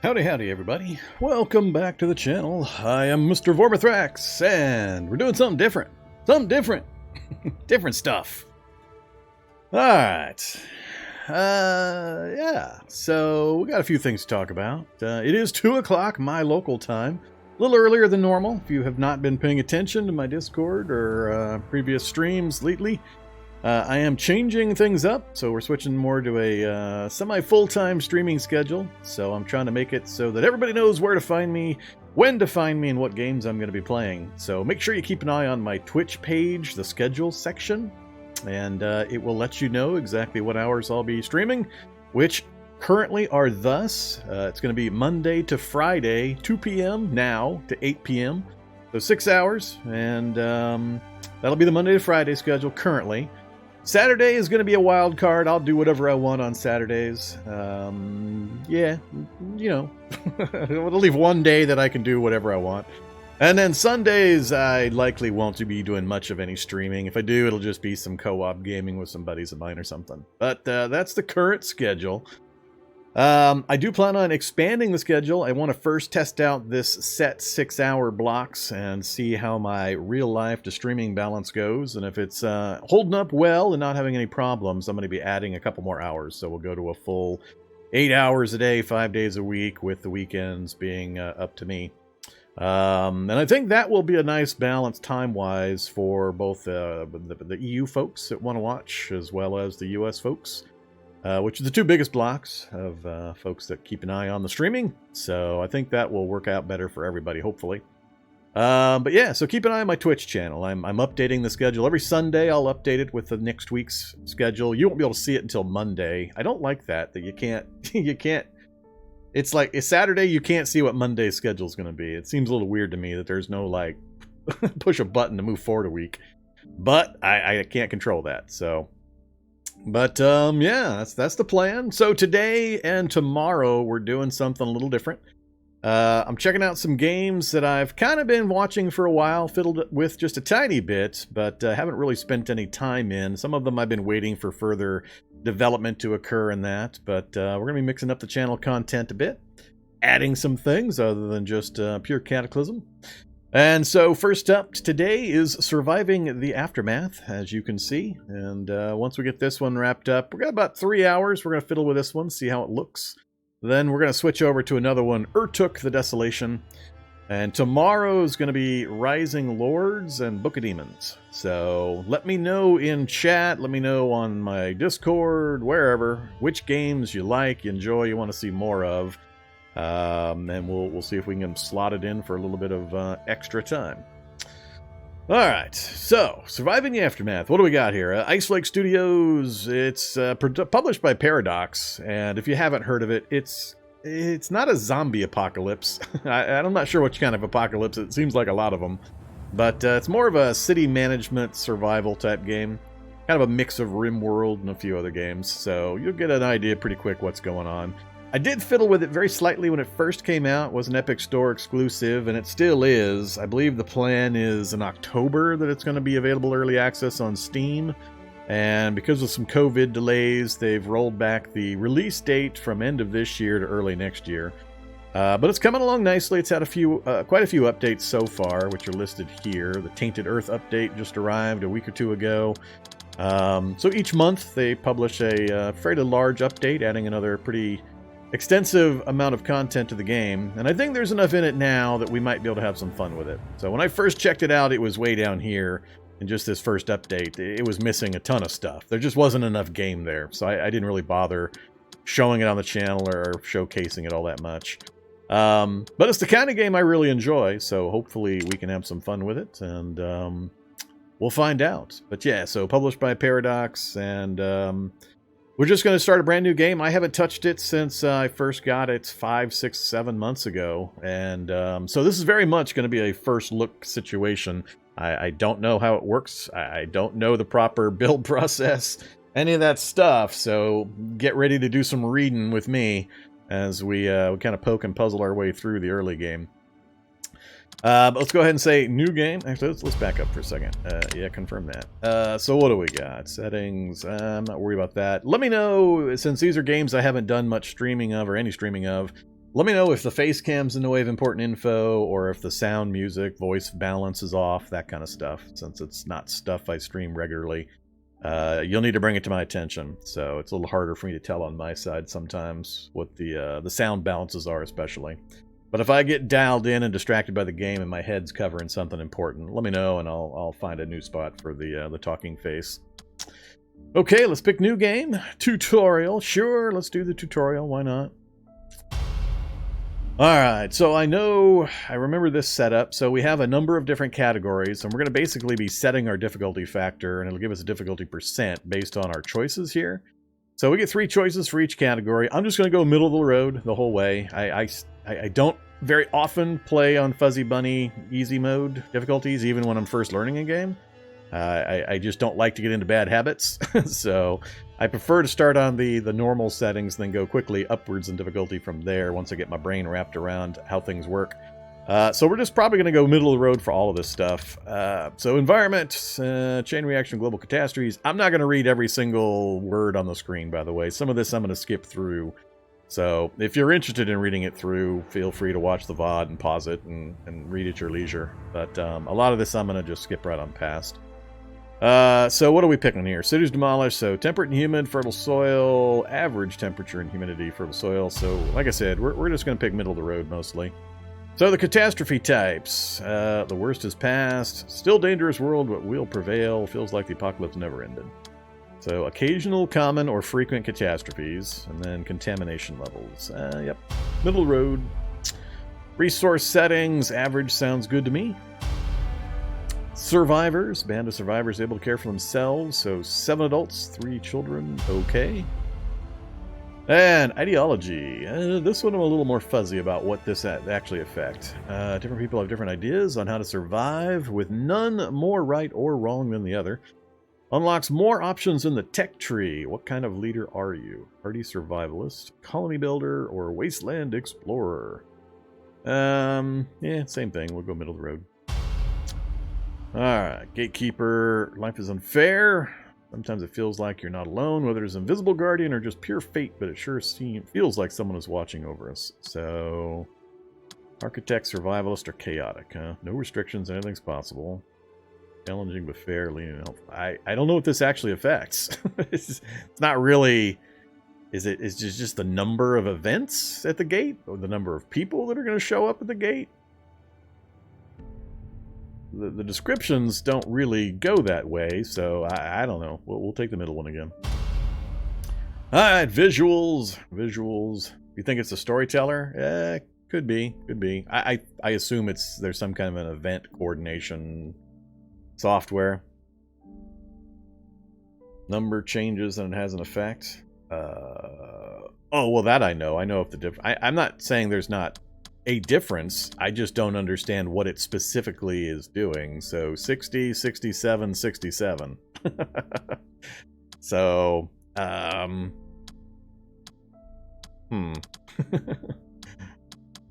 Howdy, howdy, everybody. Welcome back to the channel. I am Mr. Vormithrax, and we're doing something different. Something different. Different stuff. Alright. Yeah. So, we got a few things to talk about. It is 2 o'clock my local time. A little earlier than normal. If you have not been paying attention to my Discord or previous streams lately, I am changing things up, so we're switching more to a semi-full-time streaming schedule. So I'm trying to make it so that everybody knows where to find me, when to find me, and what games I'm going to be playing. So make sure you keep an eye on my Twitch page, the schedule section, and it will let you know exactly what hours I'll be streaming, which currently are thus. It's going to be Monday to Friday, 2 p.m. now to 8 p.m. So 6 hours, and that'll be the Monday to Friday schedule currently. Saturday is going to be a wild card. I'll do whatever I want on Saturdays. Yeah, you know, I'll leave one day that I can do whatever I want. And then Sundays, I likely won't be doing much of any streaming. If I do, it'll just be some co-op gaming with some buddies of mine or something. But that's the current schedule. I do plan on expanding the schedule. I want to first test out this set 6-hour blocks and see how my real life to streaming balance goes. And if it's holding up well and not having any problems, I'm going to be adding a couple more hours. So we'll go to a full 8 hours a day, 5 days a week, with the weekends being up to me. And I think that will be a nice balance time-wise for both the EU folks that want to watch as well as the US folks. Which are the two biggest blocks of folks that keep an eye on the streaming. So I think that will work out better for everybody, hopefully. But yeah, so keep an eye on my Twitch channel. I'm updating the schedule. Every Sunday, I'll update it with the next week's schedule. You won't be able to see it until Monday. I don't like that you can't, it's like, it's Saturday, you can't see what Monday's schedule is going to be. It seems a little weird to me that there's no, like, push a button to move forward a week. But I can't control that, so... But, yeah, that's the plan. So today and tomorrow, we're doing something a little different. I'm checking out some games that I've kind of been watching for a while, fiddled with just a tiny bit, but haven't really spent any time in. Some of them I've been waiting for further development to occur in that, but we're going to be mixing up the channel content a bit, adding some things other than just pure Cataclysm. And so first up today is Surviving the Aftermath, as you can see. And once we get this one wrapped up, we've got about 3 hours. We're going to fiddle with this one, see how it looks. Then we're going to switch over to another one, Urtuk the Desolation. And tomorrow is going to be Rising Lords and Book of Demons. So let me know in chat, let me know on my Discord, wherever, which games you like, you enjoy, you want to see more of. And we'll see if we can slot it in for a little bit of extra time. Alright, so, Surviving the Aftermath. What do we got here? Iceflake Studios. It's published by Paradox, and if you haven't heard of it, it's not a zombie apocalypse. I'm not sure which kind of apocalypse. It seems like a lot of them. But it's more of a city management survival type game. Kind of a mix of RimWorld and a few other games, so you'll get an idea pretty quick what's going on. I did fiddle with it very slightly when it first came out. It was an Epic Store exclusive, and it still is. I believe the plan is in October that it's going to be available early access on Steam. And because of some COVID delays, they've rolled back the release date from end of this year to early next year. But it's coming along nicely. It's had quite a few updates so far, which are listed here. The Tainted Earth update just arrived a week or two ago. So each month they publish a fairly large update, adding another pretty extensive amount of content to the game, and I think there's enough in it now that we might be able to have some fun with it. So when I first checked it out, it was way down here in just this first update. It was missing a ton of stuff. There just wasn't enough game there, so I didn't really bother showing it on the channel or showcasing it all that much. But it's the kind of game I really enjoy, so hopefully we can have some fun with it, and we'll find out. But yeah, so published by Paradox, and we're just going to start a brand new game. I haven't touched it since I first got it 5, 6, 7 months ago. And so this is very much going to be a first look situation. I don't know how it works. I don't know the proper build process, any of that stuff. So get ready to do some reading with me as we kind of poke and puzzle our way through the early game. But let's go ahead and say new game. Actually, let's back up for a second. Yeah, confirm that. So what do we got? Settings. I'm not worried about that. Let me know, since these are games I haven't done much streaming of or any streaming of, Let me know if the face cam's in the way of important info, or if the sound, music, voice balance is off, that kind of stuff. Since it's not stuff I stream regularly, you'll need to bring it to my attention. So it's a little harder for me to tell on my side sometimes what the sound balances are, especially. But if I get dialed in and distracted by the game and my head's covering something important, let me know and I'll find a new spot for the talking face. Okay, let's pick new game. Tutorial. Sure, let's do the tutorial. Why not? Alright, so I remember this setup. So we have a number of different categories, and we're going to basically be setting our difficulty factor, and it'll give us a difficulty percent based on our choices here. So we get 3 choices for each category. I'm just going to go middle of the road the whole way. I don't very often play on Fuzzy Bunny easy mode difficulties, even when I'm first learning a game. I just don't like to get into bad habits, so I prefer to start on the normal settings, then go quickly upwards in difficulty from there once I get my brain wrapped around how things work. So we're just probably going to go middle of the road for all of this stuff. So environment, chain reaction, global catastrophes. I'm not going to read every single word on the screen, by the way. Some of this I'm going to skip through. So if you're interested in reading it through, feel free to watch the VOD and pause it and read at your leisure. But a lot of this I'm going to just skip right on past. So what are we picking here? Cities demolished, so temperate and humid, fertile soil, average temperature and humidity, fertile soil. So like I said, we're just going to pick middle of the road mostly. So the catastrophe types. The worst is past. Still dangerous world, but will prevail. Feels like the apocalypse never ended. So occasional, common, or frequent catastrophes. And then contamination levels. Yep. Middle road. Resource settings. Average sounds good to me. Survivors. Band of survivors able to care for themselves. So 7 adults, 3 children. Okay. And ideology. This one I'm a little more fuzzy about what this actually affects. Different people have different ideas on how to survive, with none more right or wrong than the other. Unlocks more options in the tech tree. What kind of leader are you? Party survivalist, colony builder, or wasteland explorer? Yeah, same thing. We'll go middle of the road. Alright, gatekeeper. Life is unfair. Sometimes it feels like you're not alone, whether it's invisible guardian or just pure fate, but it sure feels like someone is watching over us. So, architect, survivalist, or chaotic, huh? No restrictions, anything's possible. Challenging but fair, leaning and helpful. I don't know what this actually affects. It's not really... Is it just the number of events at the gate? Or the number of people that are going to show up at the gate? The descriptions don't really go that way, so I don't know. We'll take the middle one again. Alright, visuals. Visuals. You think it's a storyteller? Could be. Could be. I assume there's some kind of an event coordination software. Number changes and it has an effect. Oh, well, that I know. I know if the difference... I'm not saying there's not a difference. I just don't understand what it specifically is doing. So 60, 67, 67. So, I don't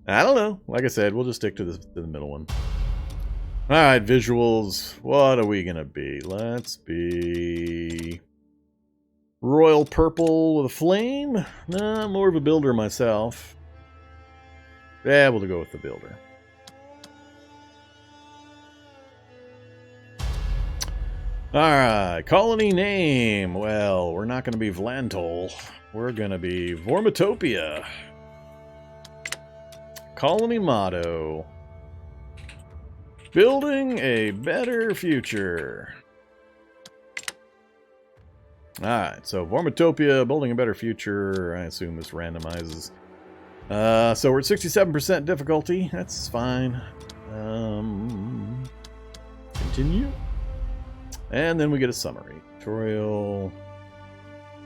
know. Like I said, we'll just stick to the middle one. Alright, visuals. What are we gonna be? Let's be... royal purple with a flame? Nah, I'm more of a builder myself. Yeah, we'll go with the builder. Alright, colony name. Well, we're not going to be Vlantol. We're going to be Vormitopia. Colony motto. Building a better future. Alright, so Vormitopia, building a better future. I assume this randomizes. So we're at 67% difficulty. That's fine. Continue. And then we get a summary. Tutorial.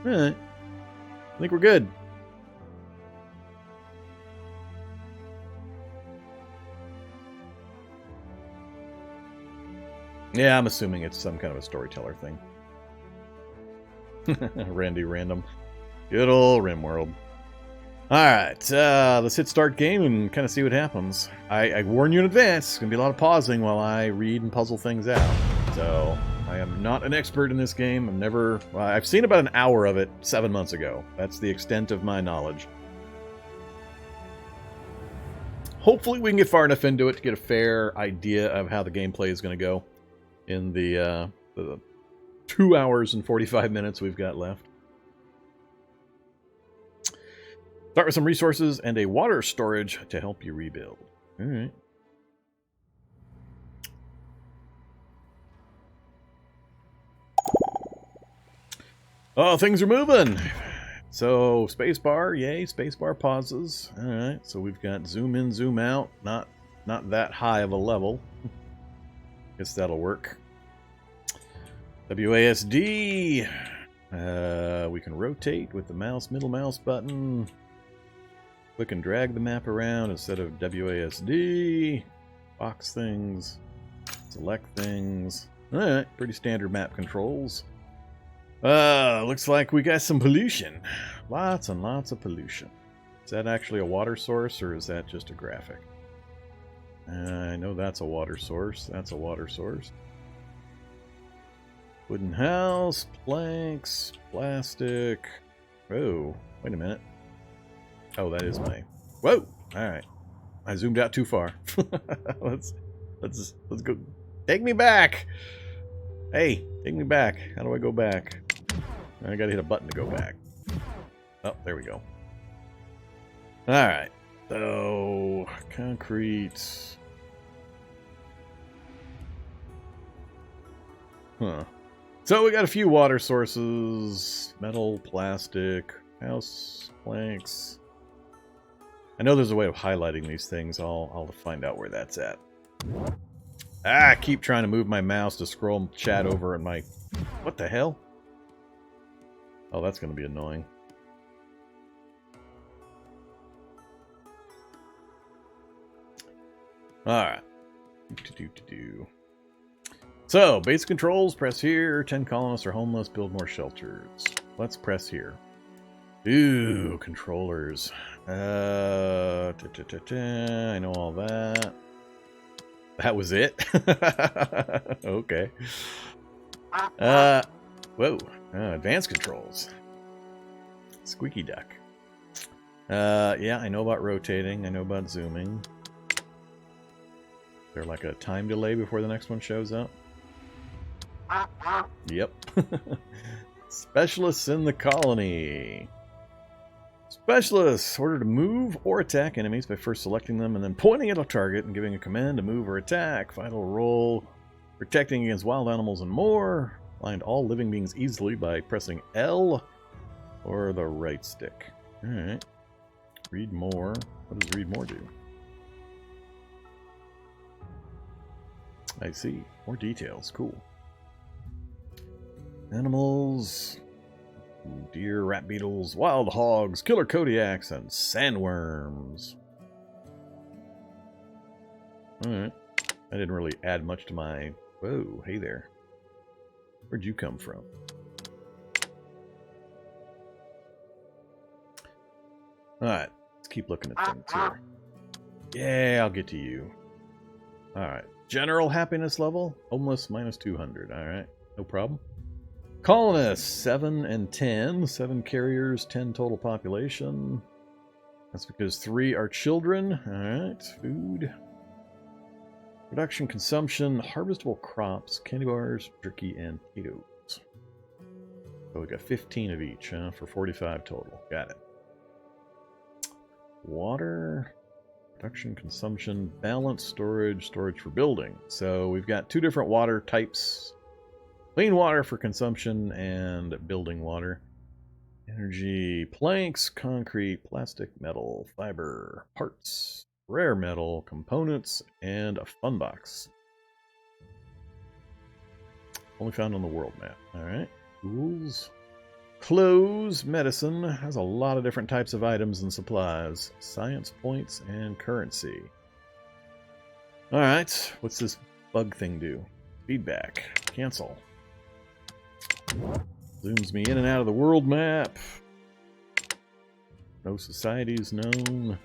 Alright. I think we're good. Yeah, I'm assuming it's some kind of a storyteller thing. Randy Random. Good old RimWorld. Alright, let's hit start game and kind of see what happens. I warn you in advance, it's going to be a lot of pausing while I read and puzzle things out. So, I am not an expert in this game. I've seen about an hour of it 7 months ago. That's the extent of my knowledge. hopefully we can get far enough into it to get a fair idea of how the gameplay is going to go in the 2 hours and 45 minutes we've got left. Start with some resources and a water storage to help you rebuild. All right. Oh, things are moving. So, spacebar, yay, spacebar pauses. All right, so we've got zoom in, zoom out. Not that high of a level. Guess that'll work. WASD. We can rotate with the mouse, middle mouse button. Click and drag the map around instead of WASD. Box things. Select things. All right, pretty standard map controls. Looks like we got some pollution. Lots and lots of pollution. Is that actually a water source, or is that just a graphic? I know that's a water source. That's a water source. Wooden house, planks, plastic. Oh, wait a minute. Oh, that is my... Whoa! Alright. I zoomed out too far. Let's go. Take me back! Hey, take me back. How do I go back? I gotta hit a button to go back. Oh, there we go. Alright. So, concrete. Huh. So we got a few water sources. Metal, plastic, house, planks. I know there's a way of highlighting these things. I'll find out where that's at. I keep trying to move my mouse to scroll chat over and my... What the hell? Oh, that's going to be annoying. Alright. So, basic controls, press here. 10 colonists are homeless, build more shelters. Let's press here. Ooh, controllers. I know all that. That was it? Okay. Whoa. Advanced controls. Squeaky duck. Yeah, I know about rotating. I know about zooming. Is there like a time delay before the next one shows up? Yep. Specialists in the colony. Specialists order to move or attack enemies by first selecting them and then pointing at a target and giving a command to move or attack. Vital role, protecting against wild animals and more. Find all living beings easily by pressing L or the right stick. Alright. Read more. What does read more do? I see. More details. Cool. Animals. Deer, rat beetles, wild hogs, killer Kodiaks, and sandworms. Alright. I didn't really add much to my... Whoa, hey there. Where'd you come from? Alright, let's keep looking at things here. Yeah, I'll get to you. Alright. General happiness level? Homeless minus 200. Alright, no problem. Colonists, 7 and 10. 7 carriers, 10 total population. That's because 3 are children. Alright, food. Production, consumption, harvestable crops, candy bars, jerky, and potatoes. So we got 15 of each, huh? For 45 total. Got it. Water, production, consumption, balance, storage, storage for building. So we've got 2 different water types. Clean water for consumption and building water. Energy, planks, concrete, plastic, metal, fiber, parts, rare metal, components, and a fun box. Only found on the world map. Alright. Tools. Clothes, medicine. Has a lot of different types of items and supplies. Science points and currency. Alright. What's this bug thing do? Feedback. Cancel. Zooms me in and out of the world map. No societies known.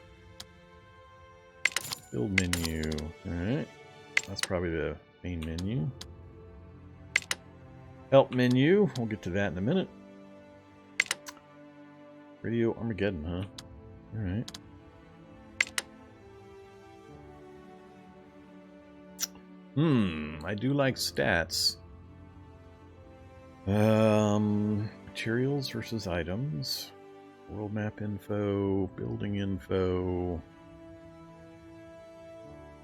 Build menu. Alright. That's probably the main menu. Help menu. We'll get to that in a minute. Radio Armageddon, huh? Alright. I do like stats. Materials versus items. World map info, building info,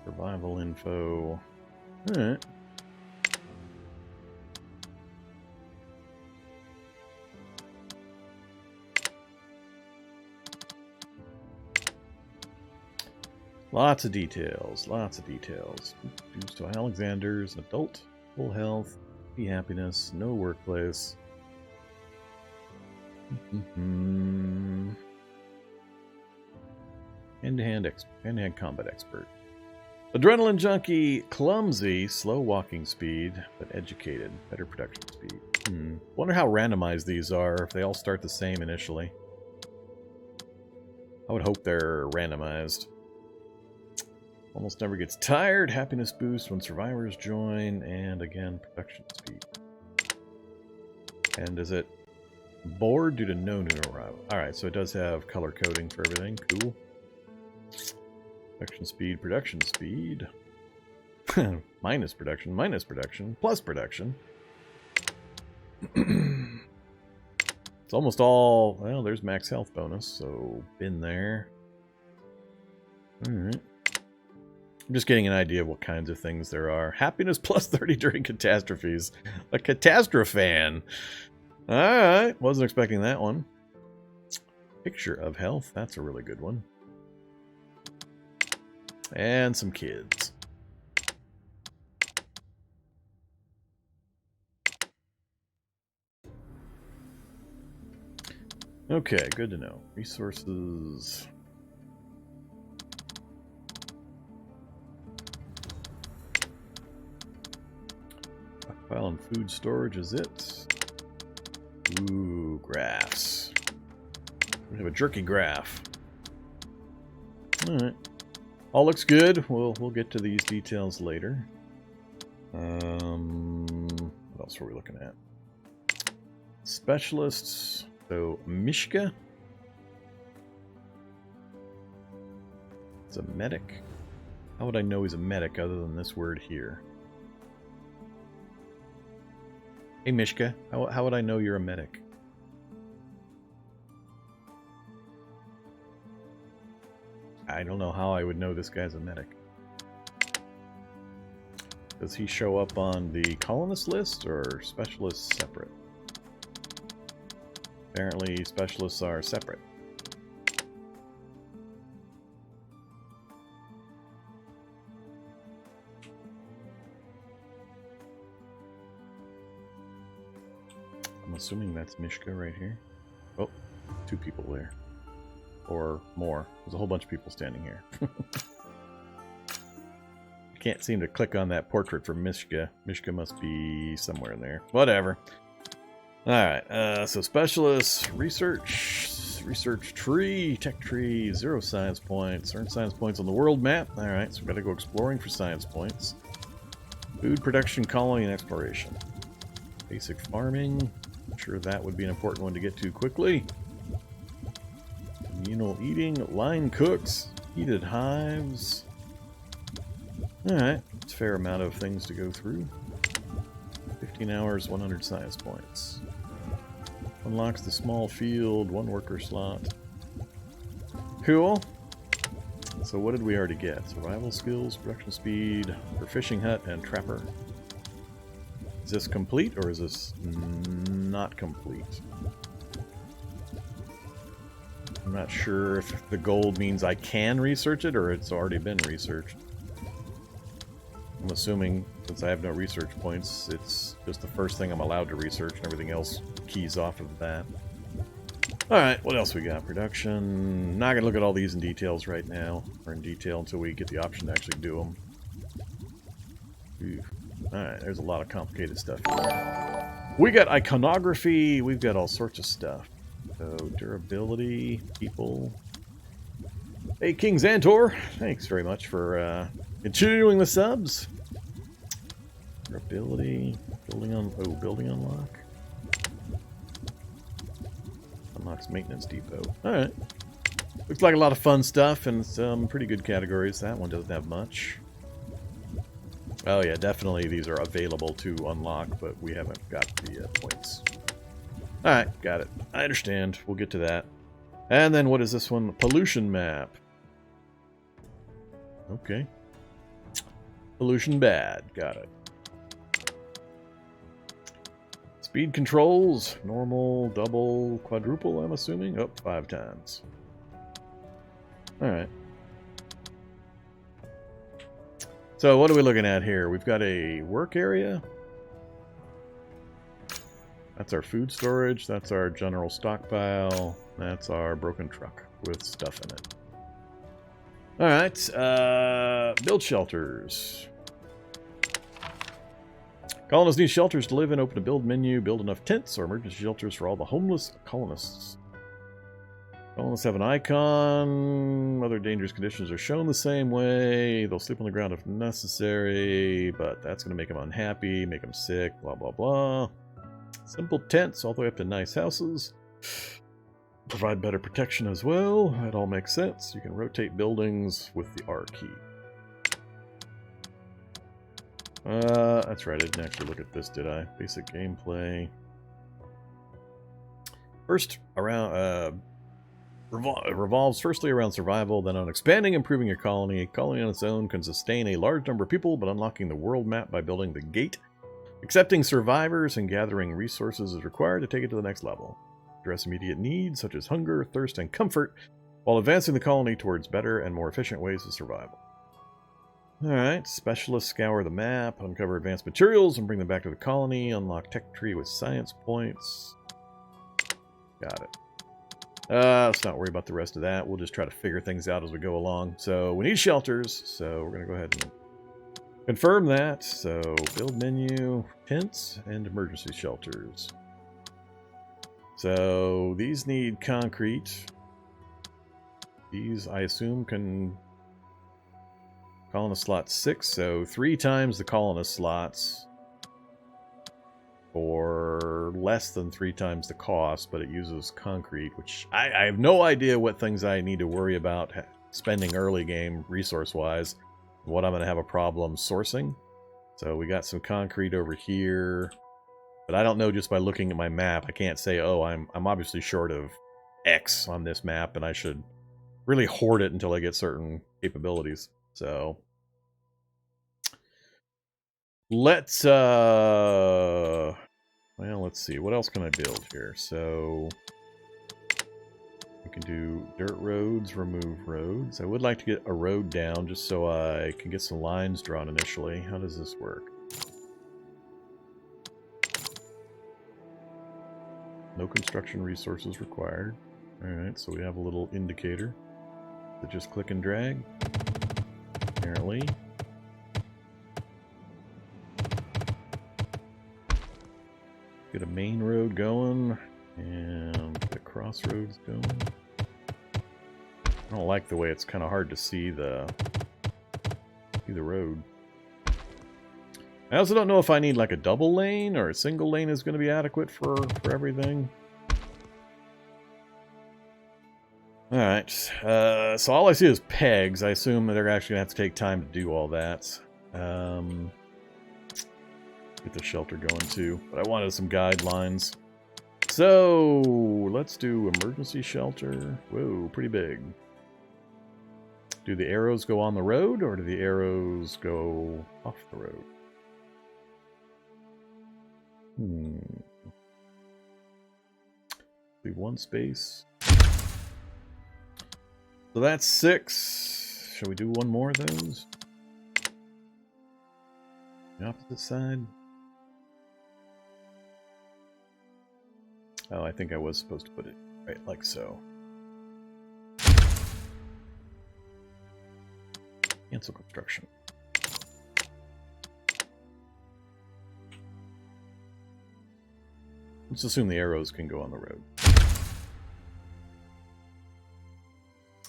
survival info. Alright. Lots of details, lots of details. Due to Alexander's adult, full health, happy happiness, no workplace. Hand-to-hand combat expert. Adrenaline junkie, clumsy, slow walking speed, but educated, better production speed. Wonder how randomized these are, if they all start the same initially. I would hope they're randomized. Almost never gets tired, happiness boost when survivors join, and again, production speed. And is it bored due to no new arrival? Alright, so it does have color coding for everything. Cool. Production speed. Minus production, plus production. It's almost all, well, there's max health bonus, so been there. Alright. I'm just getting an idea of what kinds of things there are. Happiness plus 30 during catastrophes. A catastrophan. Alright, wasn't expecting that one. Picture of health, that's a really good one. And some kids. Okay, good to know. Resources. Stockpile and food storage is it. Ooh, graphs. We have a jerky graph. Alright. All looks good. We'll get to these details later. What else were we looking at? Specialists. So, Mishka. It's a medic. How would I know he's a medic other than this word here? Hey, Mishka. How would I know you're a medic? I don't know how I would know this guy's a medic. Does he show up on the colonist list or specialists separate? Apparently specialists are separate. I'm assuming that's Mishka right here. Oh, two people there. Or more. There's a whole bunch of people standing here. I can't seem to click on that portrait for Mishka. Mishka must be somewhere in there. Whatever. Alright, so specialists, research tree, tech tree, 0 science points, earn science points on the world map. Alright, so we've got to go exploring for science points. Food production, colony, and exploration. Basic farming. I'm sure that would be an important one to get to quickly. Communal eating, line cooks, heated hives. Alright, it's a fair amount of things to go through. 15 hours, 100 science points. Unlocks the small field, 1 worker slot. Cool. So what did we already get? Survival skills, production speed, for fishing hut, and trapper. Is this complete, or is this not complete? I'm not sure if the gold means I can research it, or it's already been researched. I'm assuming, since I have no research points, it's just the first thing I'm allowed to research, and everything else keys off of that. Alright, what else we got? Production. Not going to look at all these in details right now, or in detail until we get the option to actually do them. Alright, there's a lot of complicated stuff here. We got iconography, we've got all sorts of stuff. So, durability, people. Hey, King Xantor, thanks very much for continuing the subs. Durability, building unlock. Unlocks maintenance depot. Alright. Looks like a lot of fun stuff and some pretty good categories. That one doesn't have much. Oh yeah, definitely these are available to unlock, but we haven't got the points. Alright, got it. I understand. We'll get to that. And then what is this one? Pollution map. Okay. Pollution bad. Got it. Speed controls. Normal, double, quadruple, I'm assuming. Oh, 5 times. Alright. So what are we looking at here? We've got a work area. That's our food storage. That's our general stockpile. That's our broken truck with stuff in it. Alright, build shelters. Colonists need shelters to live in. Open a build menu. Build enough tents or emergency shelters for all the homeless colonists. Colonists have an icon. Other dangerous conditions are shown the same way. They'll sleep on the ground if necessary, but that's going to make them unhappy, make them sick, blah, blah, blah. Simple tents all the way up to nice houses. Provide better protection as well. That all makes sense. You can rotate buildings with the R key. That's right. I didn't actually look at this, did I? Basic gameplay. First, around revolves firstly around survival, then on expanding, improving your colony. A colony on its own can sustain a large number of people, but unlocking the world map by building the gate, accepting survivors, and gathering resources is required to take it to the next level. Address immediate needs such as hunger, thirst, and comfort, while advancing the colony towards better and more efficient ways of survival. Alright, specialists scour the map, uncover advanced materials, and bring them back to the colony. Unlock tech tree with science points. Got it. Let's not worry about the rest of that. We'll just try to figure things out as we go along. So we need shelters, so we're going to go ahead and confirm that. So build menu, tents, and emergency shelters. So these need concrete. These, I assume, can... Colonist slot 6, so 3 times the colonist slots for less than 3 times the cost, but it uses concrete, which I have no idea what things I need to worry about spending early game resource-wise, what I'm going to have a problem sourcing. So we got some concrete over here, but I don't know just by looking at my map. I can't say, oh, I'm obviously short of X on this map, and I should really hoard it until I get certain capabilities. So let's well, let's see, what else can I build here? So we can do dirt roads, remove roads. I would like to get a road down just so I can get some lines drawn initially. How does this work? No construction resources required. Alright, so we have a little indicator. So just click and drag. Apparently. Get a main road going and get crossroads going. I don't like the way it's kind of hard to see the road. I also don't know if I need like a double lane or a single lane is going to be adequate for everything. Alright, so all I see is pegs. I assume that they're actually going to have to take time to do all that. Get the shelter going too, but I wanted some guidelines. So, let's do emergency shelter. Whoa, pretty big. Do the arrows go on the road, or do the arrows go off the road? Leave one space. So that's 6. Shall we do one more of those? The opposite side. Oh, I think I was supposed to put it right like so. Cancel construction. Let's assume the arrows can go on the road.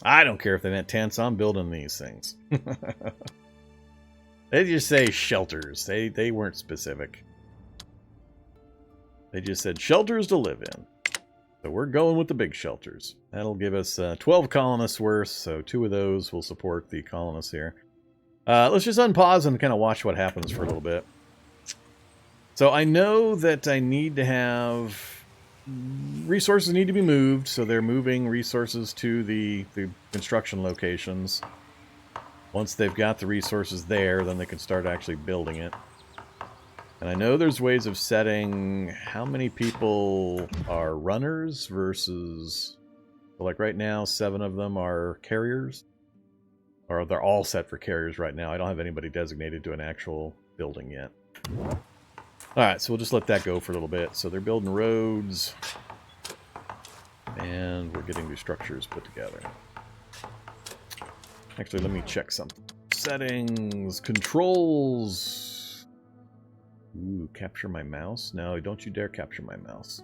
I don't care if they meant tents. I'm building these things. They just say shelters. They weren't specific. They just said shelters to live in. So we're going with the big shelters. That'll give us 12 colonists worth, so 2 of those will support the colonists here. Let's just unpause and kind of watch what happens for a little bit. So I know that I need to have... resources need to be moved, so they're moving resources to the construction locations. Once they've got the resources there, then they can start actually building it. And I know there's ways of setting how many people are runners versus... like right now, 7 of them are carriers. Or they're all set for carriers right now. I don't have anybody designated to an actual building yet. Alright, so we'll just let that go for a little bit. So they're building roads. And we're getting these structures put together. Actually, let me check something. Settings, controls. Ooh, capture my mouse? No, don't you dare capture my mouse.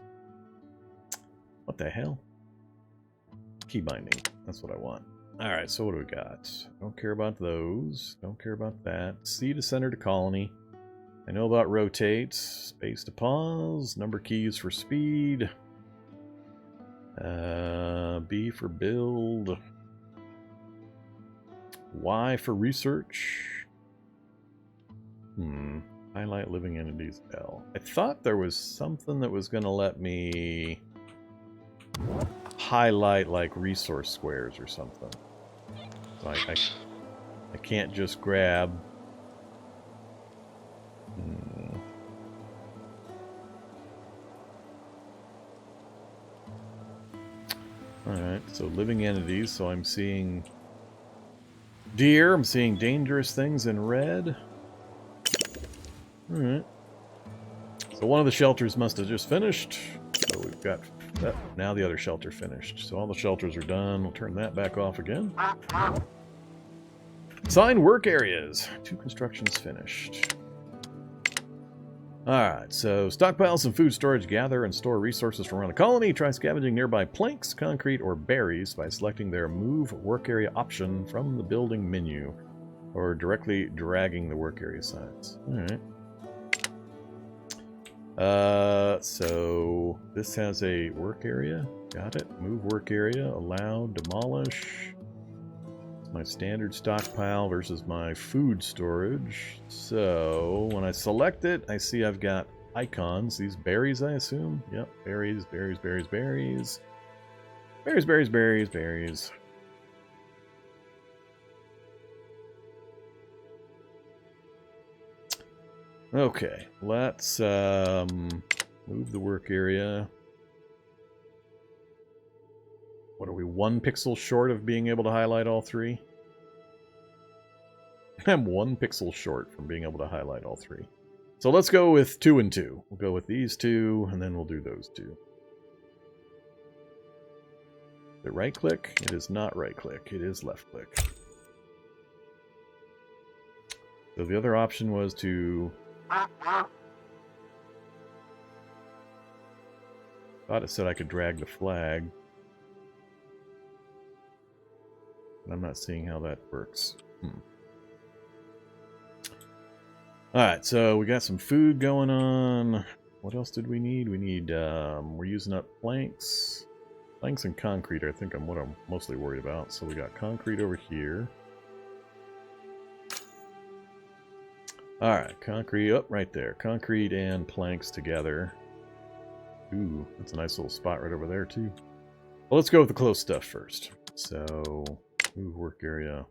What the hell? Key binding. That's what I want. Alright, so what do we got? Don't care about those. Don't care about that. C to center to colony. I know about rotate. Space to pause. Number keys for speed. B for build. Y for research. Highlight living entities L. I thought there was something that was going to let me highlight like resource squares or something. So I can't just grab... Alright, so living entities, so I'm seeing deer, I'm seeing dangerous things in red. Alright. So one of the shelters must have just finished. So we've got that. Now the other shelter finished. So all the shelters are done. We'll turn that back off again. Assigned work areas. 2 constructions finished. Alright, so stockpile some food storage, gather and store resources from around the colony. Try scavenging nearby planks, concrete, or berries by selecting their Move Work Area option from the building menu, or directly dragging the work area signs. Alright. So this has a work area. Got it. Move work area, allow, demolish. It's my standard stockpile versus my food storage. So when I select it, I see I've got icons. These berries, I assume. Yep, berries, berries, berries, berries. Berries, berries, berries, berries. Okay, let's move the work area. What are we, 1 pixel short of being able to highlight all 3? I'm 1 pixel short from being able to highlight all 3. So let's go with 2 and 2. We'll go with these 2, and then we'll do those 2. Is it right click? It is not right click. It is left click. So the other option was to... thought it said I could drag the flag. But I'm not seeing how that works. Alright, so we got some food going on. What else did we need? We need, we're using up planks. Planks and concrete, I think, what I'm mostly worried about. So we got concrete over here. Alright, concrete up right there. Concrete and planks together. Ooh, that's a nice little spot right over there, too. Well, let's go with the close stuff first. So, move work area.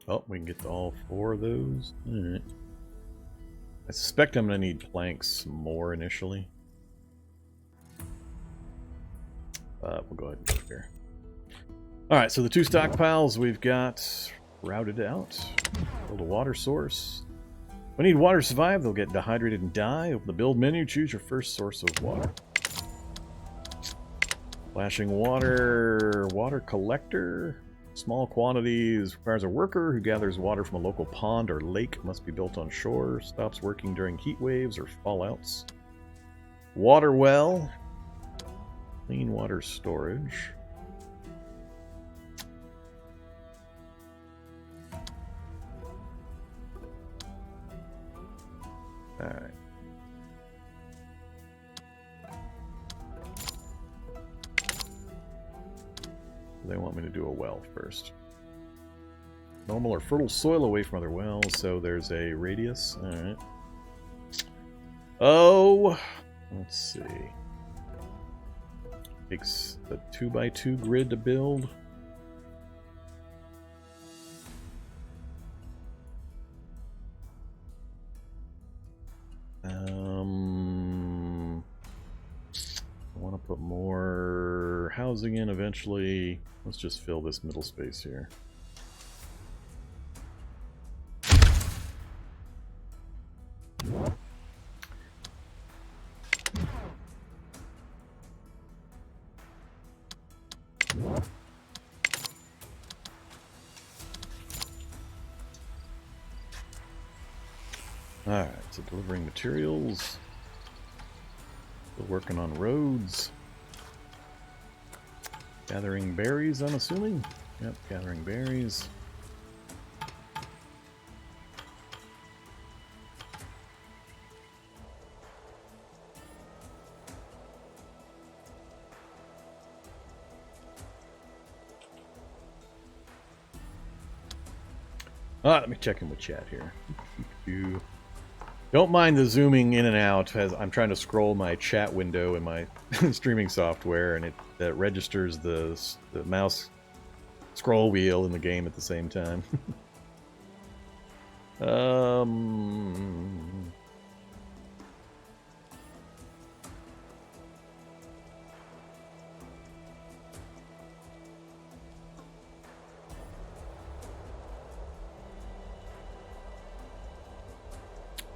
Oh, we can get to all 4 of those. Alright. I suspect I'm going to need planks more initially. We'll go ahead and go here. Alright, so the 2 stockpiles we've got routed out. Build a water source. When need water to survive, they'll get dehydrated and die. Open the build menu, choose your first source of water. Flashing water, water collector. Small quantities, requires a worker who gathers water from a local pond or lake, must be built on shore, stops working during heat waves or fallouts. Water well, clean water storage. Alright. They want me to do a well first. Normal or fertile soil away from other wells, so there's a radius. Alright. Oh, let's see. Takes the 2x2 grid to build. I want to put more housing in eventually. Let's just fill this middle space here. Alright, so delivering materials. Still working on roads. Gathering berries, I'm assuming? Yep, gathering berries. Let me check in with chat here. Don't mind the zooming in and out as I'm trying to scroll my chat window in my streaming software, and it registers the mouse scroll wheel in the game at the same time.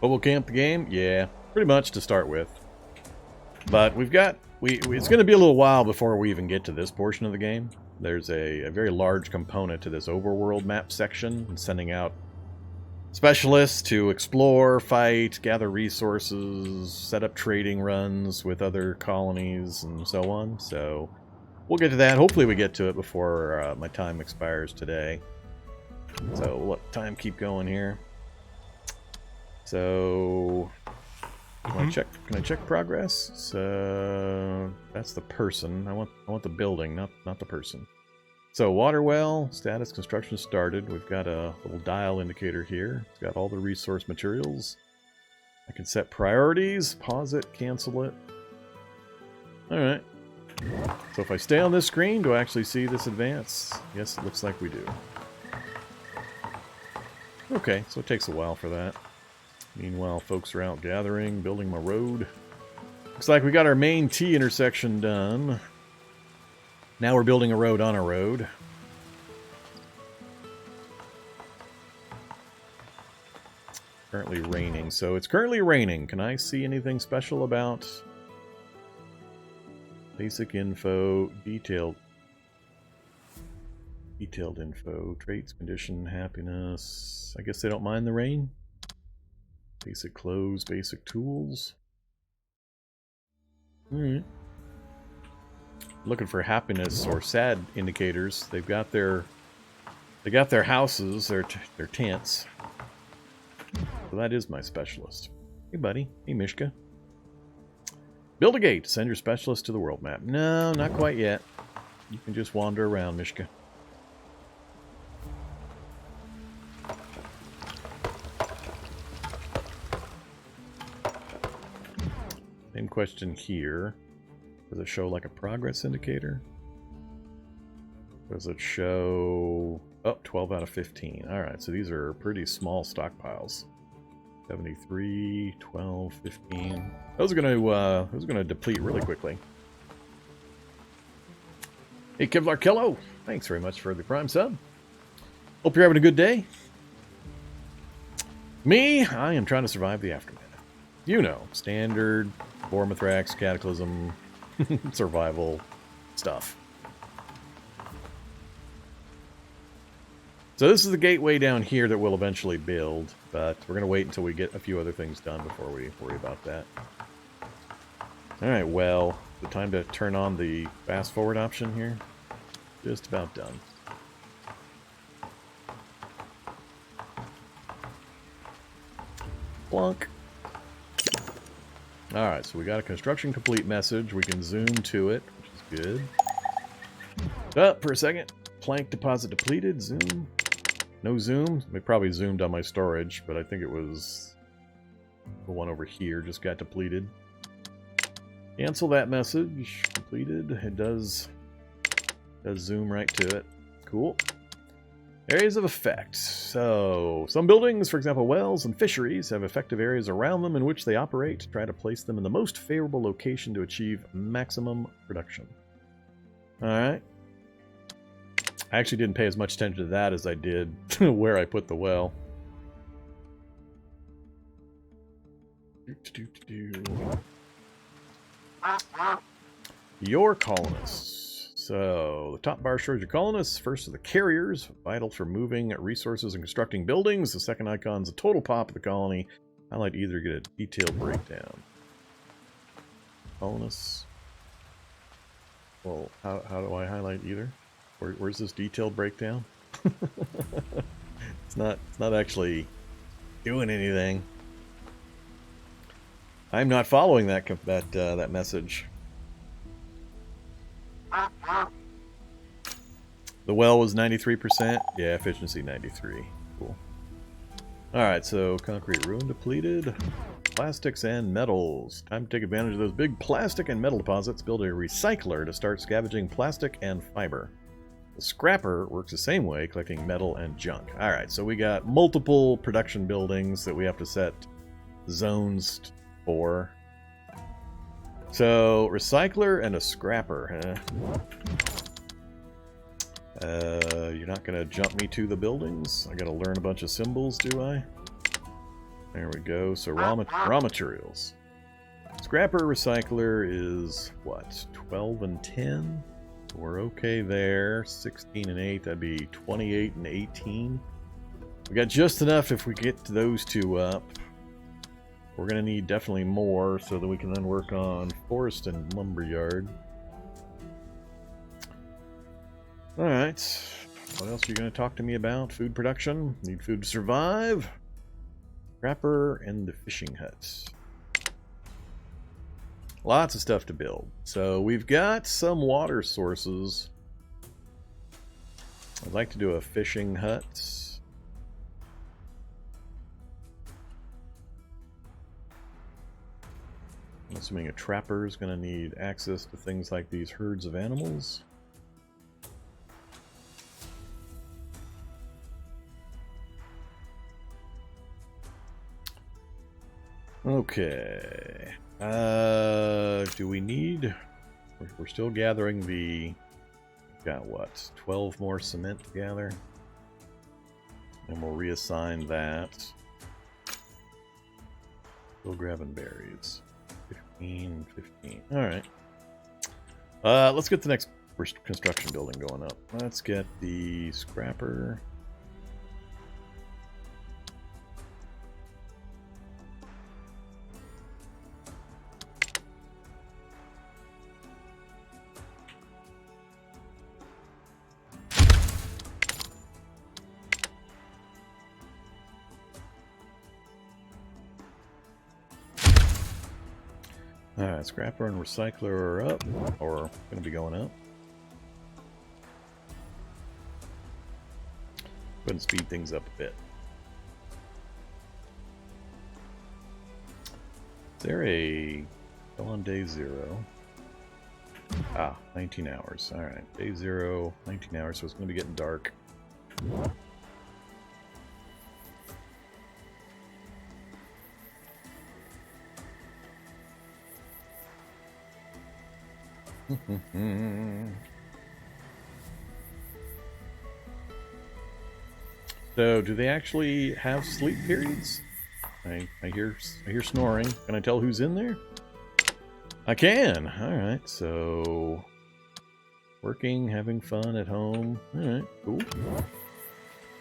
Mobile camp the game? Yeah, pretty much to start with. But we've got... it's going to be a little while before we even get to this portion of the game. There's a very large component to this overworld map section, and sending out specialists to explore, fight, gather resources, set up trading runs with other colonies, and so on. So we'll get to that. Hopefully we get to it before my time expires today. So we'll let time keep going here. So, can I check progress? So that's the person. I want the building, not the person. So water well status, construction started. We've got a little dial indicator here. It's got all the resource materials. I can set priorities, pause it, cancel it. All right. So if I stay on this screen, do I actually see this advance? Yes, it looks like we do. Okay, so it takes a while for that. Meanwhile, folks are out gathering, building my road. Looks like we got our main T intersection done. Now we're building a road on a road. Currently raining, so it's currently raining. Can I see anything special about basic info, detailed info, traits, condition, happiness? I guess they don't mind the rain. Basic clothes, basic tools. Alright. Looking for happiness or sad indicators. They've got their houses, their tents. So that is my specialist. Hey buddy. Hey Mishka. Build a gate. Send your specialist to the world map. No, not quite yet. You can just wander around, Mishka. Same question here. Does it show like a progress indicator? Does it show... Oh, 12 out of 15. Alright, so these are pretty small stockpiles. 73, 12, 15. Those are gonna deplete really quickly. Hey Kevlar Kello! Thanks very much for the Prime sub. Hope you're having a good day. Me, I am trying to survive the aftermath. You know, standard Vormithrax, Cataclysm, survival stuff. So this is the gateway down here that we'll eventually build, but we're going to wait until we get a few other things done before we worry about that. Alright, well, the time to turn on the fast forward option here. Just about done. Plunk. Alright, so we got a construction complete message. We can zoom to it, which is good. Up for a second. Plank deposit depleted. Zoom. No zoom. They probably zoomed on my storage, but I think it was the one over here just got depleted. Cancel that message. Completed. It does zoom right to it. Cool. Areas of effect. So, some buildings, for example wells and fisheries, have effective areas around them in which they operate. Try to place them in the most favorable location to achieve maximum production. Alright. I actually didn't pay as much attention to that as I did where I put the well. Your colonists. So, the top bar shows your colonists. First are the carriers, vital for moving resources and constructing buildings. The second icon's the total pop of the colony. Highlight either to get a detailed breakdown. Colonists. Well, how do I highlight either? Where's this detailed breakdown? It's not actually doing anything. I'm not following that message. The well was 93%. Yeah, efficiency 93. Cool. Alright, so concrete ruin depleted. Plastics and metals. Time to take advantage of those big plastic and metal deposits. Build a recycler to start scavenging plastic and fiber. The scrapper works the same way, collecting metal and junk. Alright, so we got multiple production buildings that we have to set zones for. So, recycler and a scrapper, huh? You're not going to jump me to the buildings? I got to learn a bunch of symbols, do I? There we go. So, raw materials. Scrapper, recycler is, what, 12 and 10? We're okay there. 16 and 8, that'd be 28 and 18. We got just enough if we get those two up. We're going to need definitely more so that we can then work on forest and lumberyard. Alright. What else are you going to talk to me about? Food production. Need food to survive. Scrapper and the fishing huts. Lots of stuff to build. So we've got some water sources. I'd like to do a fishing hut. I'm assuming a trapper is going to need access to things like these herds of animals. Okay. Do we need... We're still gathering the... We've got what? 12 more cement to gather? And we'll reassign that. Still grabbing berries. 15. Alright. Let's get the next construction building going up. Let's get the scrapper. Alright, scrapper and recycler are up, or going to be going up. Go ahead and speed things up a bit. Is there a... Still on day 0. 19 hours. Alright, day 0, 19 hours, so it's going to be getting dark. So, do they actually have sleep periods? I hear snoring. Can I tell who's in there? I can. All right. So, working, having fun at home. All right. Cool.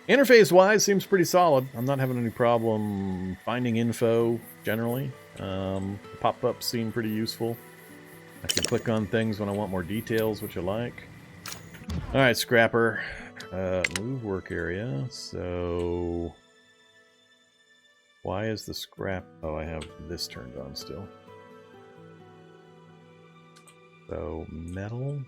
Interface-wise, seems pretty solid. I'm not having any problem finding info generally. Pop-ups seem pretty useful. I can click on things when I want more details, which I like. Alright, scrapper. Move work area. So... Why is the scrap... Oh, I have this turned on still. So, metal.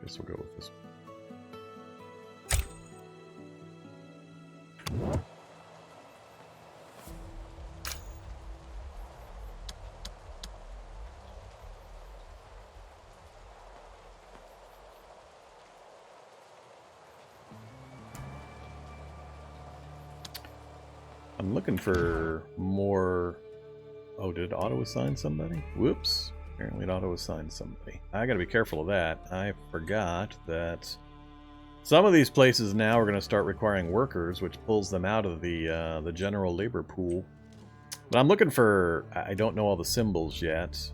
guess we'll go with this. I'm looking for more... Oh, did it auto-assign somebody? Whoops. Apparently it auto-assigned somebody. I gotta be careful of that. I forgot that some of these places now are going to start requiring workers, which pulls them out of the general labor pool. But I'm looking for... I don't know all the symbols yet.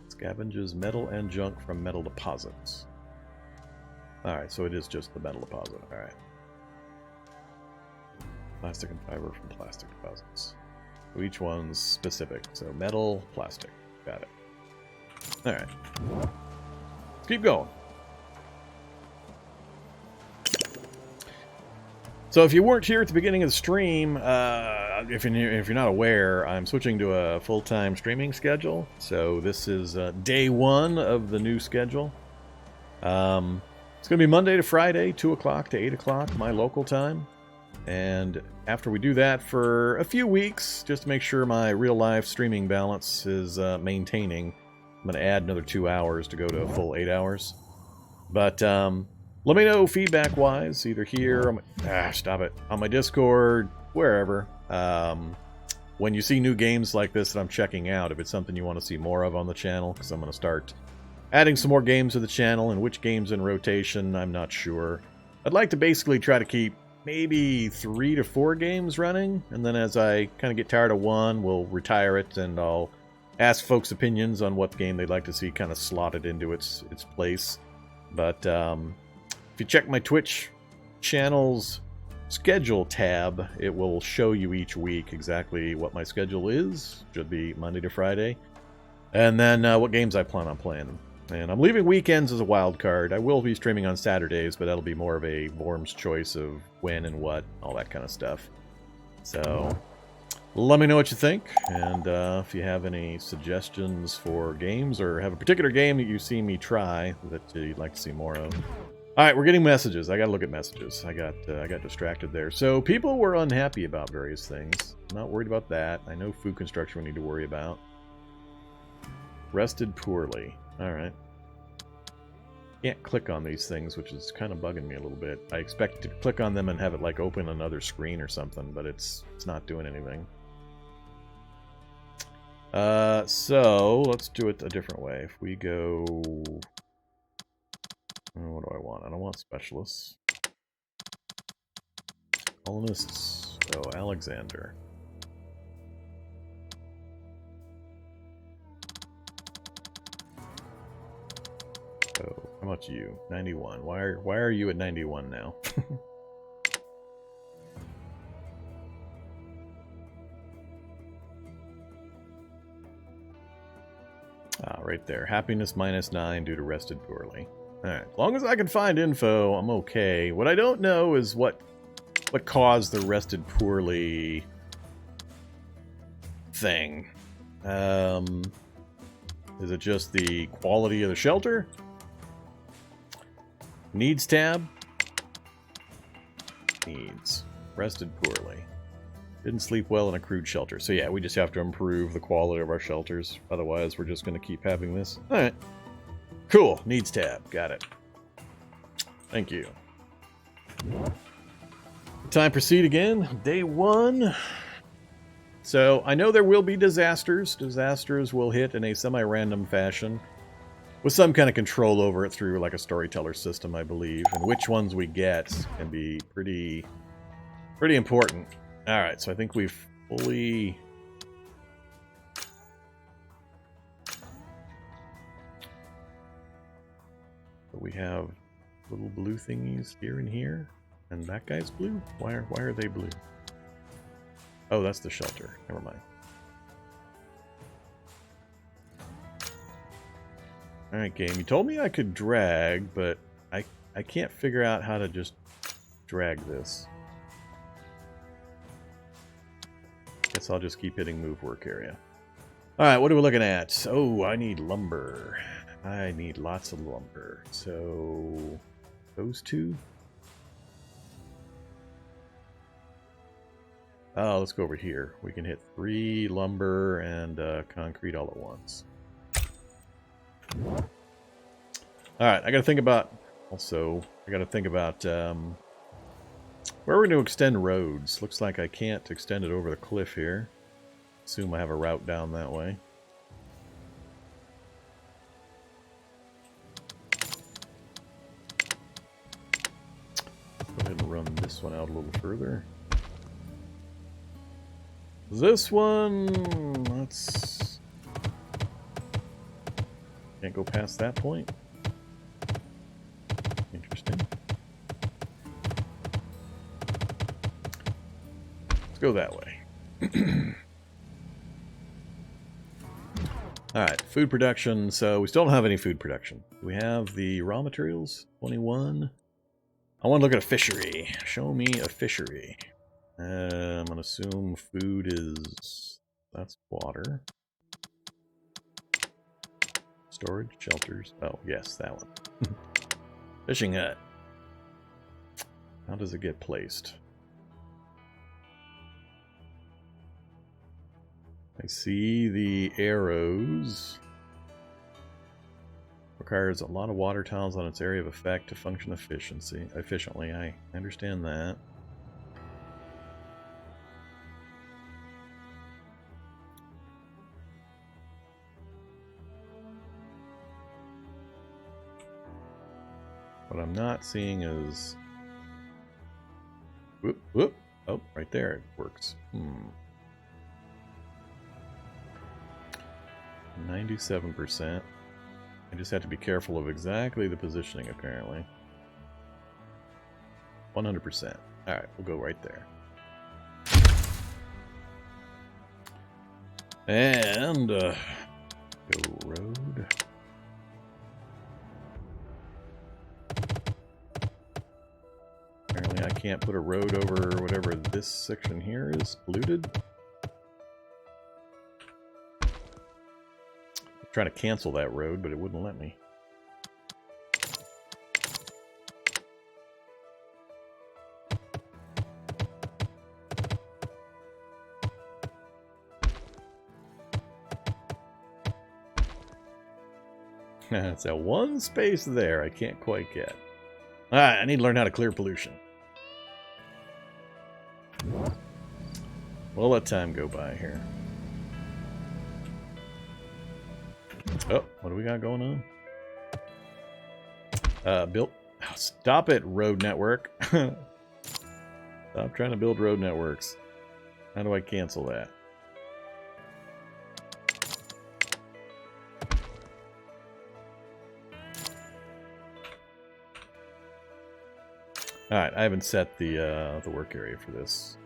Scavenges metal and junk from metal deposits. Alright, so it is just the metal deposit. Alright. Plastic and fiber from plastic deposits. So each one's specific. So metal, plastic. Got it. Alright. Let's keep going. So if you weren't here at the beginning of the stream, if you're not aware, I'm switching to a full-time streaming schedule. So this is day one of the new schedule. It's going to be Monday to Friday, 2 o'clock to 8 o'clock, my local time. And after we do that for a few weeks, just to make sure my real-life streaming balance is maintaining, I'm going to add another 2 hours to go to a full 8 hours. But let me know feedback-wise, either here, on my Discord, wherever. When you see new games like this that I'm checking out, if it's something you want to see more of on the channel, because I'm going to start adding some more games to the channel, and which games in rotation, I'm not sure. I'd like to basically try to keep maybe 3 to 4 games running, and then as I kind of get tired of one, we'll retire it, and I'll ask folks' opinions on what game they'd like to see kind of slotted into its place. But if you check my Twitch channel's schedule tab, it will show you each week exactly what my schedule is. Should be Monday to Friday. And then what games I plan on playing. And I'm leaving weekends as a wild card. I will be streaming on Saturdays, but that'll be more of a Vorm's choice of when and what, all that kind of stuff. So let me know what you think, and if you have any suggestions for games, or have a particular game that you see me try that you'd like to see more of. Alright, we're getting messages. I gotta look at messages. I got distracted there. So people were unhappy about various things. Not worried about that. I know food construction we need to worry about. Rested poorly. Alright. Can't click on these things, which is kind of bugging me a little bit. I expect to click on them and have it like open another screen or something, but it's not doing anything. So let's do it a different way. If we go... what do I want? I don't want specialists. Colonists. Oh, Alexander. So, how about you? 91. Why are you at 91 now? Right there. Happiness -9 due to rested poorly. Alright. As long as I can find info, I'm okay. What I don't know is what caused the rested poorly thing. Is it just the quality of the shelter? Needs tab? Needs. Rested poorly. Didn't sleep well in a crude shelter. So yeah, we just have to improve the quality of our shelters. Otherwise, we're just going to keep having this. Alright. Cool. Needs tab. Got it. Thank you. Time proceed again. Day 1. So, I know there will be disasters. Disasters will hit in a semi-random fashion, with some kind of control over it through like a storyteller system, I believe. And which ones we get can be pretty important. Alright, so I think we've fully... So we have little blue thingies here and here. And that guy's blue? Why are they blue? Oh, that's the shelter. Never mind. Alright, game. You told me I could drag, but I can't figure out how to just drag this. Guess I'll just keep hitting move work area. Alright, what are we looking at? Oh, I need lumber. I need lots of lumber. So, those two? Oh, let's go over here. We can hit 3 lumber and concrete all at once. Alright, I gotta think about... Also, I gotta think about... where we're going to extend roads. Looks like I can't extend it over the cliff here. Assume I have a route down that way. Go ahead and run this one out a little further. This one, let's... Can't go past that point. Interesting. Let's go that way. Alright, food production. So we still don't have any food production. We have the raw materials, 21. I want to look at a fishery. Show me a fishery. I'm going to assume food is... That's water. Storage, shelters. Oh, yes, that one. Fishing hut. How does it get placed? I see the arrows. Requires a lot of water tiles on its area of effect to function efficiently. I understand that. What I'm not seeing is... Whoop, whoop. Oh, right there it works. 97%. I just have to be careful of exactly the positioning, apparently. 100%. Alright, we'll go right there. And, go road. Apparently I can't put a road over whatever this section here is polluted. Trying to cancel that road, but it wouldn't let me. It's that one space there I can't quite get. Alright, I need to learn how to clear pollution. We'll let time go by here. Oh, what do we got going on? Built. Oh, stop it, road network. Stop trying to build road networks. How do I cancel that? Alright, I haven't set the work area for this.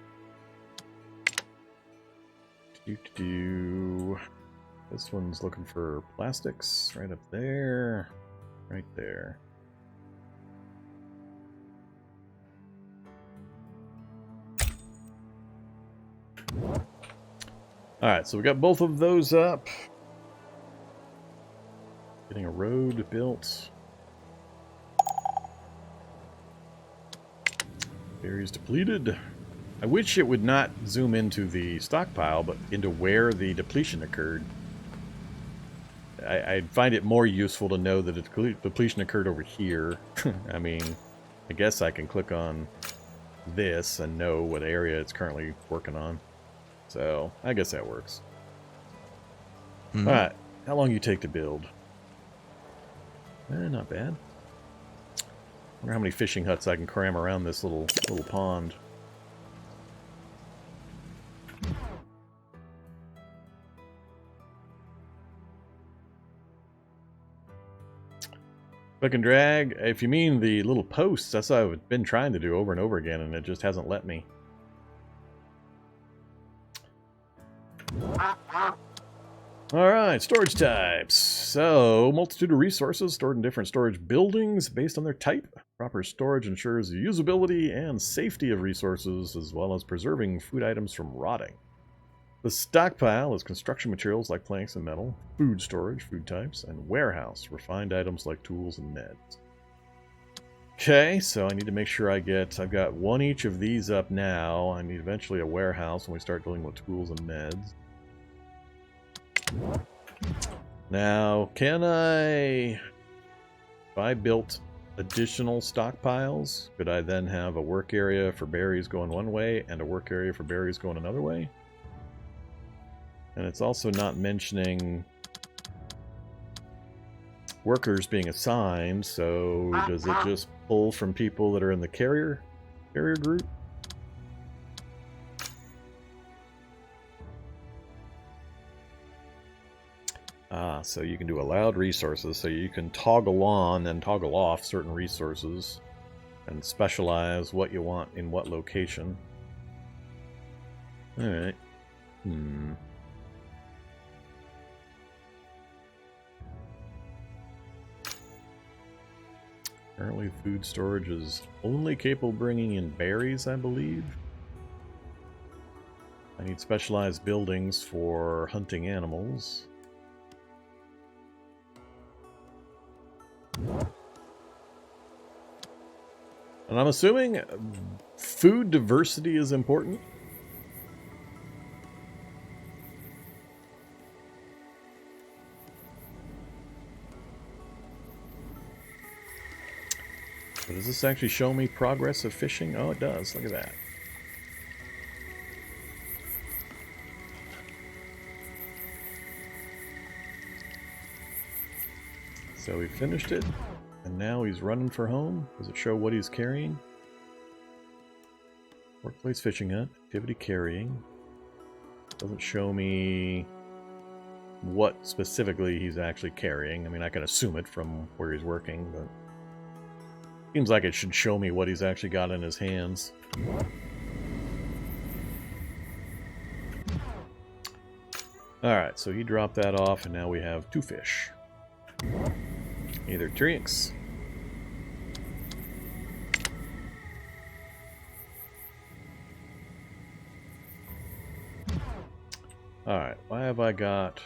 This one's looking for plastics right up there, right there. Alright, so we got both of those up. Getting a road built. Areas depleted. I wish it would not zoom into the stockpile, but into where the depletion occurred. I'd find it more useful to know that the depletion occurred over here. I mean, I guess I can click on this and know what area it's currently working on. So, I guess that works. Alright, how long you take to build? Not bad. Wonder how many fishing huts I can cram around this little pond. Click and drag. If you mean the little posts, that's what I've been trying to do over and over again, and it just hasn't let me. Alright, storage types. So, multitude of resources stored in different storage buildings based on their type. Proper storage ensures the usability and safety of resources, as well as preserving food items from rotting. The stockpile is construction materials like planks and metal, food storage, food types, and warehouse, refined items like tools and meds. Okay, so I need to make sure I've got one each of these up now. I need eventually a warehouse when we start dealing with tools and meds. Now, if I built additional stockpiles, could I then have a work area for berries going one way and a work area for berries going another way? And it's also not mentioning workers being assigned, so does it just pull from people that are in the carrier group? So you can do allowed resources, so you can toggle on and toggle off certain resources and specialize what you want in what location. Alright. Currently food storage is only capable of bringing in berries, I believe. I need specialized buildings for hunting animals. And I'm assuming food diversity is important. But does this actually show me progress of fishing? Oh, it does. Look at that. So we finished it, and now he's running for home. Does it show what he's carrying? Workplace fishing hut, activity carrying. Doesn't show me what specifically he's actually carrying. I mean, I can assume it from where he's working, but seems like it should show me what he's actually got in his hands. Alright, so he dropped that off, and now we have 2 fish. Either drinks. Alright, why have I got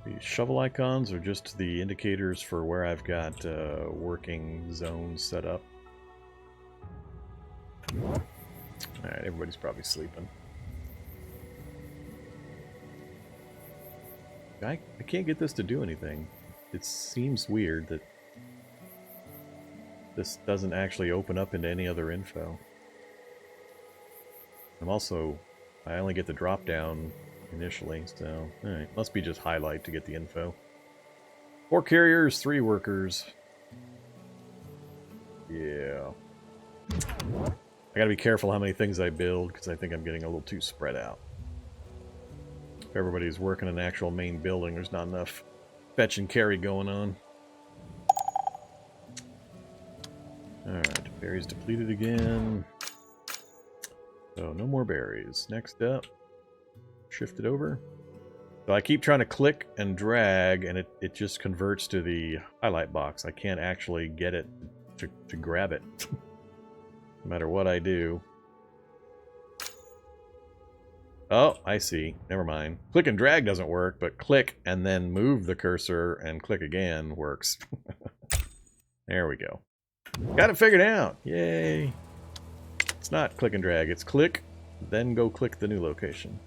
the shovel icons, or just the indicators for where I've got working zones set up? Alright, everybody's probably sleeping. I can't get this to do anything. It seems weird that this doesn't actually open up into any other info. I only get the drop down initially, so alright, must be just highlight to get the info. 4 carriers, 3 workers. Yeah. I gotta be careful how many things I build, because I think I'm getting a little too spread out. If everybody's working an actual main building, there's not enough fetch and carry going on. Alright, berries depleted again. So no more berries. Next up, shift it over. So I keep trying to click and drag, and it just converts to the highlight box. I can't actually get it to grab it, no matter what I do. Oh, I see. Never mind. Click and drag doesn't work, but click and then move the cursor and click again works. There we go. Got it figured out. Yay. It's not click and drag. It's click, then go click the new location.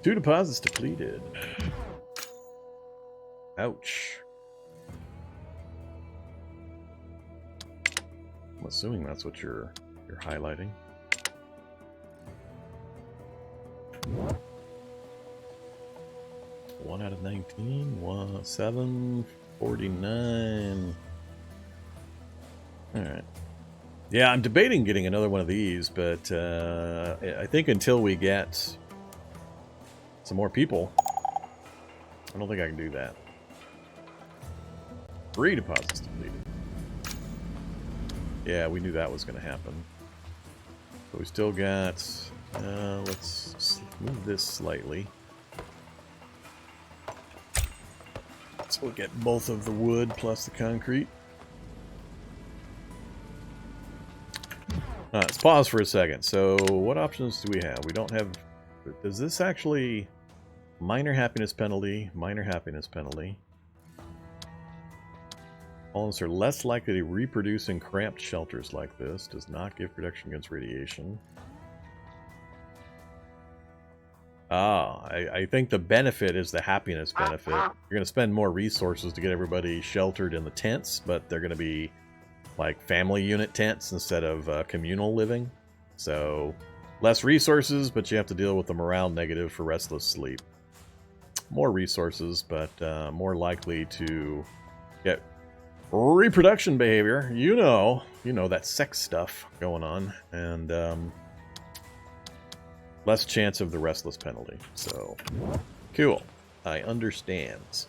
Two deposits depleted. Ouch. I'm assuming that's what you're highlighting. One out of 19, 749. Alright. Yeah, I'm debating getting another one of these, but I think until we get some more people, I don't think I can do that. 3 deposits depleted. Yeah, we knew that was going to happen. So we still got... let's move this slightly. So we'll get both of the wood plus the concrete. Let's pause for a second. So, what options do we have? We don't have... Does this actually... Minor happiness penalty, minor happiness penalty. Colonists are less likely to reproduce in cramped shelters like this. Does not give protection against radiation. I think the benefit is the happiness benefit. You're going to spend more resources to get everybody sheltered in the tents, but they're going to be like family unit tents instead of communal living. So, less resources, but you have to deal with the morale negative for restless sleep. More resources, but more likely to get reproduction behavior. You know that sex stuff going on, and less chance of the restless penalty. So, cool. I understand.